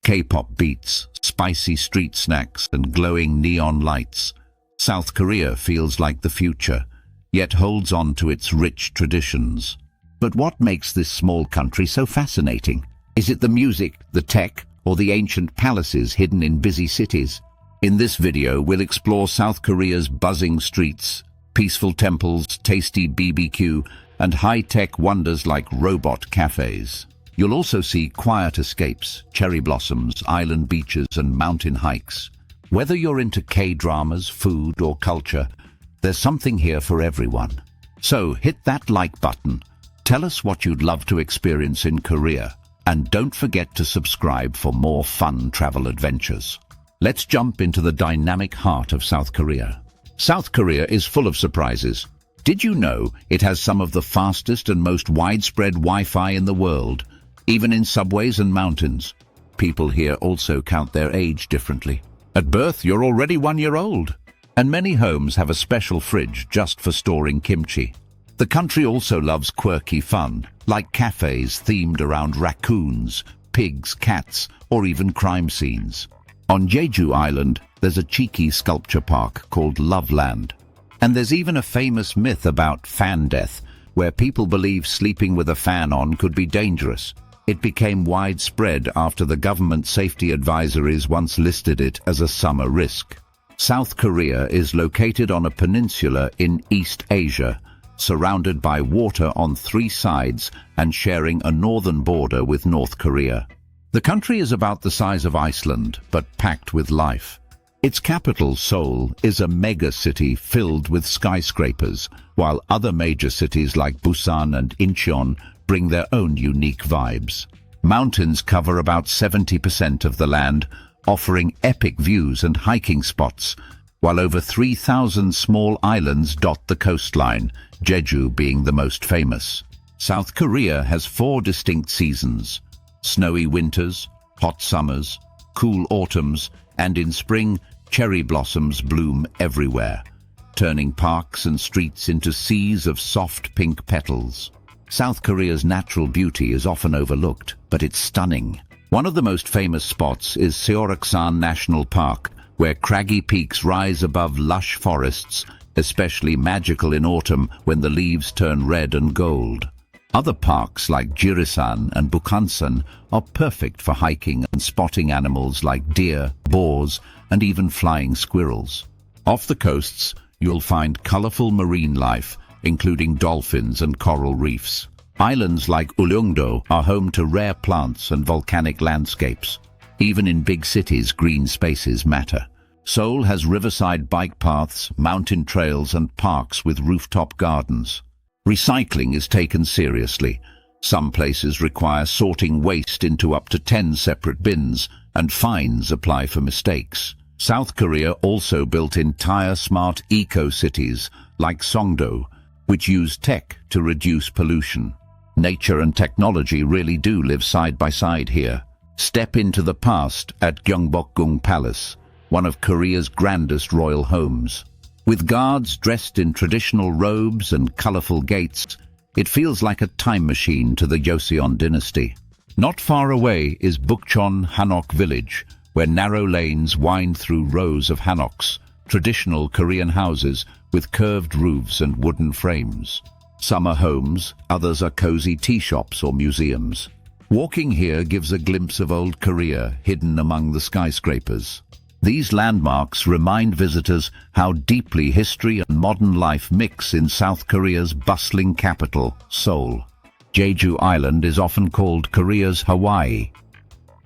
K-pop beats, spicy street snacks, and glowing neon lights. South Korea feels like the future, yet holds on to its rich traditions. But what makes this small country so fascinating? Is it the music, the tech, or the ancient palaces hidden in busy cities? In this video, we'll explore South Korea's buzzing streets, peaceful temples, tasty BBQ, and high-tech wonders like robot cafés. You'll also see quiet escapes, cherry blossoms, island beaches, and mountain hikes. Whether you're into K-dramas, food, or culture, there's something here for everyone. So hit that like button, tell us what you'd love to experience in Korea, and don't forget to subscribe for more fun travel adventures. Let's jump into the dynamic heart of South Korea. South Korea is full of surprises. Did you know it has some of the fastest and most widespread Wi-Fi in the world, even in subways and mountains? People here also count their age differently. At birth, you're already 1 year old. And many homes have a special fridge just for storing kimchi. The country also loves quirky fun, like cafes themed around raccoons, pigs, cats, or even crime scenes. On Jeju Island, there's a cheeky sculpture park called Loveland. And there's even a famous myth about fan death, where people believe sleeping with a fan on could be dangerous. It became widespread after the government safety advisories once listed it as a summer risk. South Korea is located on a peninsula in East Asia, surrounded by water on 3 sides and sharing a northern border with North Korea. The country is about the size of Iceland, but packed with life. Its capital, Seoul, is a mega-city filled with skyscrapers, while other major cities like Busan and Incheon bring their own unique vibes. Mountains cover about 70% of the land, offering epic views and hiking spots, while over 3,000 small islands dot the coastline, Jeju being the most famous. South Korea has 4 distinct seasons: snowy winters, hot summers, cool autumns, and in spring, cherry blossoms bloom everywhere, turning parks and streets into seas of soft pink petals. South Korea's natural beauty is often overlooked, but it's stunning. One of the most famous spots is Seoraksan National Park, where craggy peaks rise above lush forests, especially magical in autumn when the leaves turn red and gold. Other parks like Gyeonggbokgung and Bukhansan are perfect for hiking and spotting animals like deer, boars, and even flying squirrels. Off the coasts, you'll find colorful marine life, including dolphins and coral reefs. Islands like Uleungdo are home to rare plants and volcanic landscapes. Even in big cities, green spaces matter. Seoul has riverside bike paths, mountain trails, and parks with rooftop gardens. Recycling is taken seriously. Some places require sorting waste into up to 10 separate bins, and fines apply for mistakes. South Korea also built entire smart eco-cities like Songdo, which use tech to reduce pollution. Nature and technology really do live side by side here. Step into the past at Gyeongbokgung Palace, one of Korea's grandest royal homes. With guards dressed in traditional robes and colorful gates, it feels like a time machine to the Joseon dynasty. Not far away is Bukchon Hanok village, where narrow lanes wind through rows of hanoks, traditional Korean houses with curved roofs and wooden frames. Some are homes, others are cozy tea shops or museums. Walking here gives a glimpse of old Korea hidden among the skyscrapers. These landmarks remind visitors how deeply history and modern life mix in South Korea's bustling capital, Seoul. Jeju Island is often called Korea's Hawaii.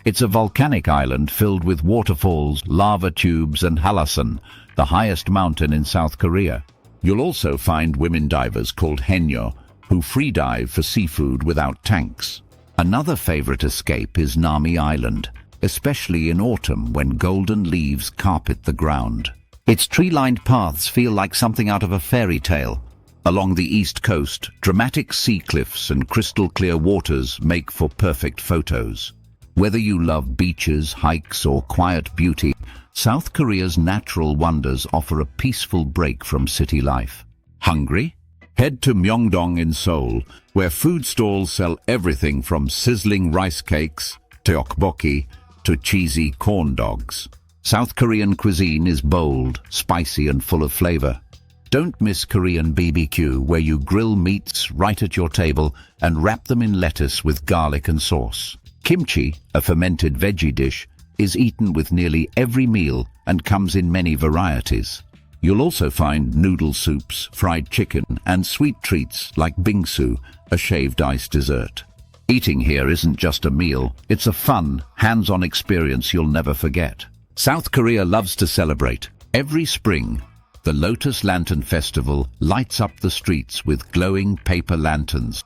It's a volcanic island filled with waterfalls, lava tubes, and Hallasan, the highest mountain in South Korea. You'll also find women divers called haenyeo, who freedive for seafood without tanks. Another favorite escape is Nami Island, especially in autumn when golden leaves carpet the ground. Its tree-lined paths feel like something out of a fairy tale. Along the east coast, dramatic sea cliffs and crystal-clear waters make for perfect photos. Whether you love beaches, hikes, or quiet beauty, South Korea's natural wonders offer a peaceful break from city life. Hungry? Head to Myeongdong in Seoul, where food stalls sell everything from sizzling rice cakes, tteokbokki, to cheesy corn dogs. South Korean cuisine is bold, spicy and full of flavor. Don't miss Korean BBQ, where you grill meats right at your table and wrap them in lettuce with garlic and sauce. Kimchi, a fermented veggie dish, is eaten with nearly every meal and comes in many varieties. You'll also find noodle soups, fried chicken, and sweet treats like bingsu, a shaved ice dessert. Eating here isn't just a meal, it's a fun, hands-on experience you'll never forget. South Korea loves to celebrate. Every spring, the Lotus Lantern Festival lights up the streets with glowing paper lanterns,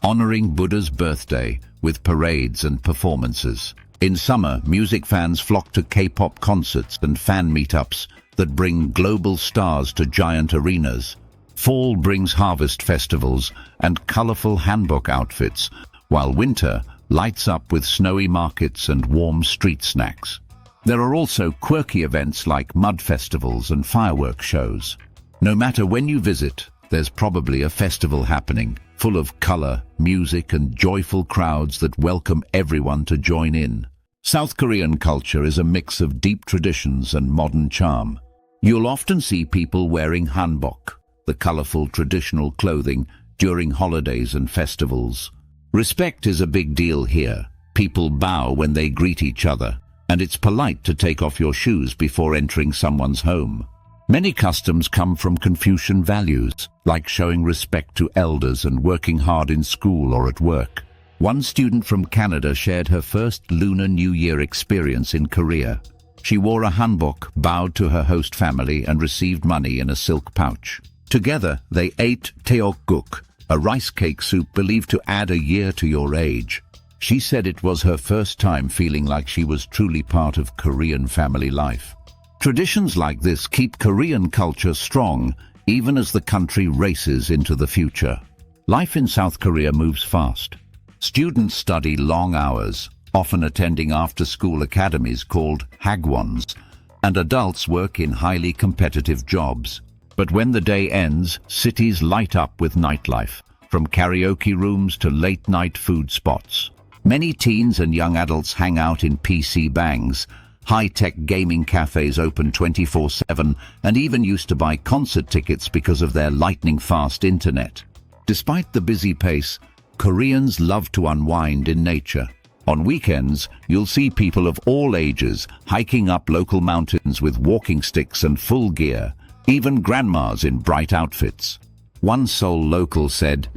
honoring Buddha's birthday with parades and performances. In summer, music fans flock to K-pop concerts and fan meetups that bring global stars to giant arenas. Fall brings harvest festivals and colorful hanbok outfits, while winter lights up with snowy markets and warm street snacks. There are also quirky events like mud festivals and fireworks shows. No matter when you visit, there's probably a festival happening, full of color, music, and joyful crowds that welcome everyone to join in. South Korean culture is a mix of deep traditions and modern charm. You'll often see people wearing hanbok, the colorful traditional clothing, during holidays and festivals. Respect is a big deal here. People bow when they greet each other, and it's polite to take off your shoes before entering someone's home. Many customs come from Confucian values, like showing respect to elders and working hard in school or at work. One student from Canada shared her first Lunar New Year experience in Korea. She wore a hanbok, bowed to her host family, and received money in a silk pouch. Together, they ate tteokguk, a rice cake soup believed to add a year to your age. She said it was her first time feeling like she was truly part of Korean family life. Traditions like this keep Korean culture strong, even as the country races into the future. Life in South Korea moves fast. Students study long hours, often attending after-school academies called hagwons, and adults work in highly competitive jobs. But when the day ends, cities light up with nightlife, from karaoke rooms to late-night food spots. Many teens and young adults hang out in PC bangs, high-tech gaming cafes open 24/7, and even used to buy concert tickets because of their lightning-fast internet. Despite the busy pace, Koreans love to unwind in nature. On weekends, you'll see people of all ages hiking up local mountains with walking sticks and full gear, even grandmas in bright outfits. One Seoul local said,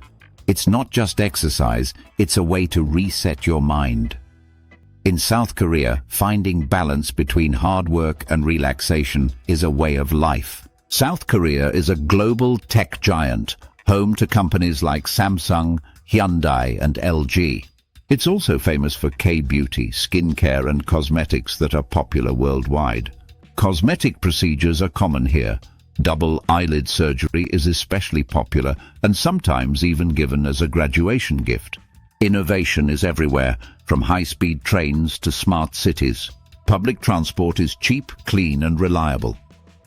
"It's not just exercise, it's a way to reset your mind." In South Korea, finding balance between hard work and relaxation is a way of life. South Korea is a global tech giant, home to companies like Samsung, Hyundai, and LG. It's also famous for K-beauty, skincare, and cosmetics that are popular worldwide. Cosmetic procedures are common here. Double eyelid surgery is especially popular and sometimes even given as a graduation gift. Innovation is everywhere, from high-speed trains to smart cities. Public transport is cheap, clean, and reliable.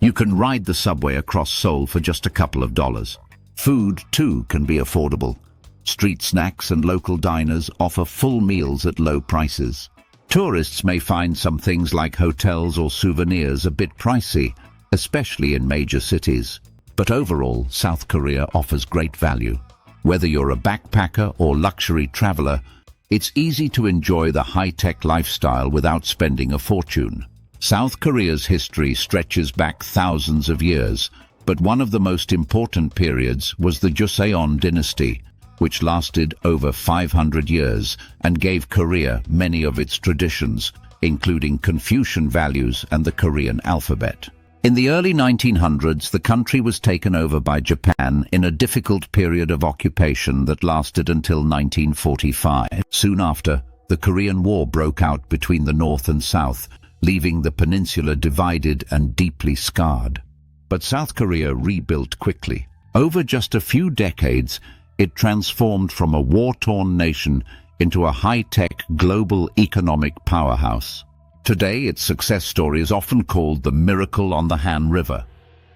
You can ride the subway across Seoul for just a couple of dollars. Food, too, can be affordable. Street snacks and local diners offer full meals at low prices. Tourists may find some things like hotels or souvenirs a bit pricey, especially in major cities. But overall, South Korea offers great value. Whether you're a backpacker or luxury traveler, it's easy to enjoy the high-tech lifestyle without spending a fortune. South Korea's history stretches back thousands of years, but one of the most important periods was the Joseon dynasty, which lasted over 500 years and gave Korea many of its traditions, including Confucian values and the Korean alphabet. In the early 1900s, the country was taken over by Japan in a difficult period of occupation that lasted until 1945. Soon after, the Korean War broke out between the North and South, leaving the peninsula divided and deeply scarred. But South Korea rebuilt quickly. Over just a few decades, it transformed from a war-torn nation into a high-tech global economic powerhouse. Today, its success story is often called the Miracle on the Han River,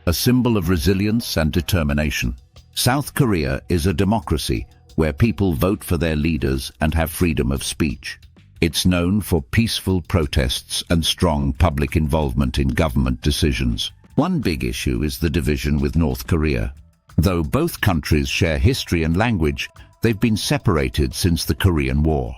a symbol of resilience and determination. South Korea is a democracy where people vote for their leaders and have freedom of speech. It's known for peaceful protests and strong public involvement in government decisions. One big issue is the division with North Korea. Though both countries share history and language, they've been separated since the Korean War.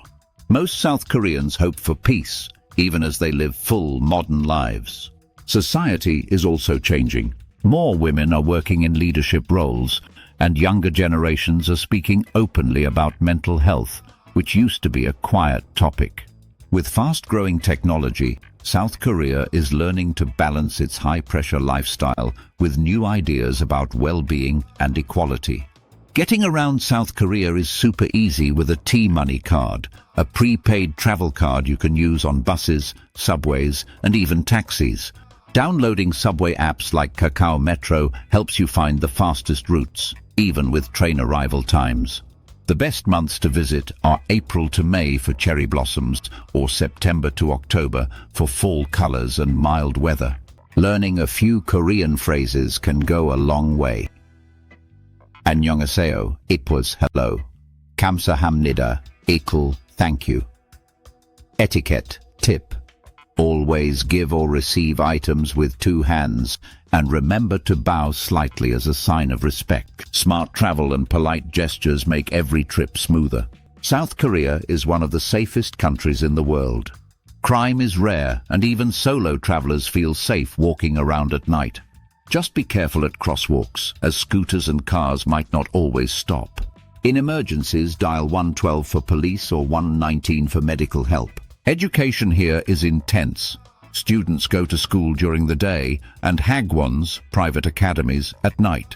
Most South Koreans hope for peace, even as they live full, modern lives. Society is also changing. More women are working in leadership roles, and younger generations are speaking openly about mental health, which used to be a quiet topic. With fast-growing technology, South Korea is learning to balance its high-pressure lifestyle with new ideas about well-being and equality. Getting around South Korea is super easy with a T-Money card, a prepaid travel card you can use on buses, subways, and even taxis. Downloading subway apps like Kakao Metro helps you find the fastest routes, even with train arrival times. The best months to visit are April to May for cherry blossoms or September to October for fall colors and mild weather. Learning a few Korean phrases can go a long way. Annyeonghaseyo, it was hello. Kamsahamnida, equal thank you. Etiquette, tip. Always give or receive items with two hands, and remember to bow slightly as a sign of respect. Smart travel and polite gestures make every trip smoother. South Korea is one of the safest countries in the world. Crime is rare, and even solo travelers feel safe walking around at night. Just be careful at crosswalks, as scooters and cars might not always stop. In emergencies, dial 112 for police or 119 for medical help. Education here is intense. Students go to school during the day and hagwons, private academies, at night.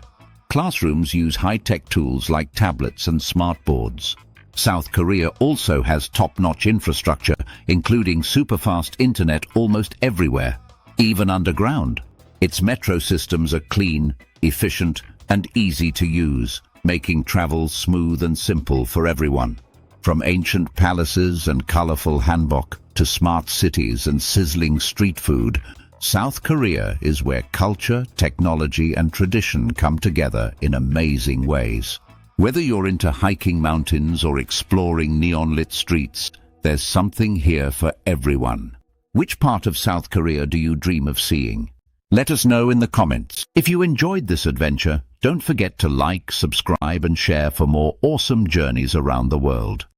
Classrooms use high-tech tools like tablets and smartboards. South Korea also has top-notch infrastructure, including super-fast internet almost everywhere, even underground. Its metro systems are clean, efficient, and easy to use, making travel smooth and simple for everyone. From ancient palaces and colorful hanbok to smart cities and sizzling street food, South Korea is where culture, technology, and tradition come together in amazing ways. Whether you're into hiking mountains or exploring neon-lit streets, there's something here for everyone. Which part of South Korea do you dream of seeing? Let us know in the comments. If you enjoyed this adventure, don't forget to like, subscribe, and share for more awesome journeys around the world.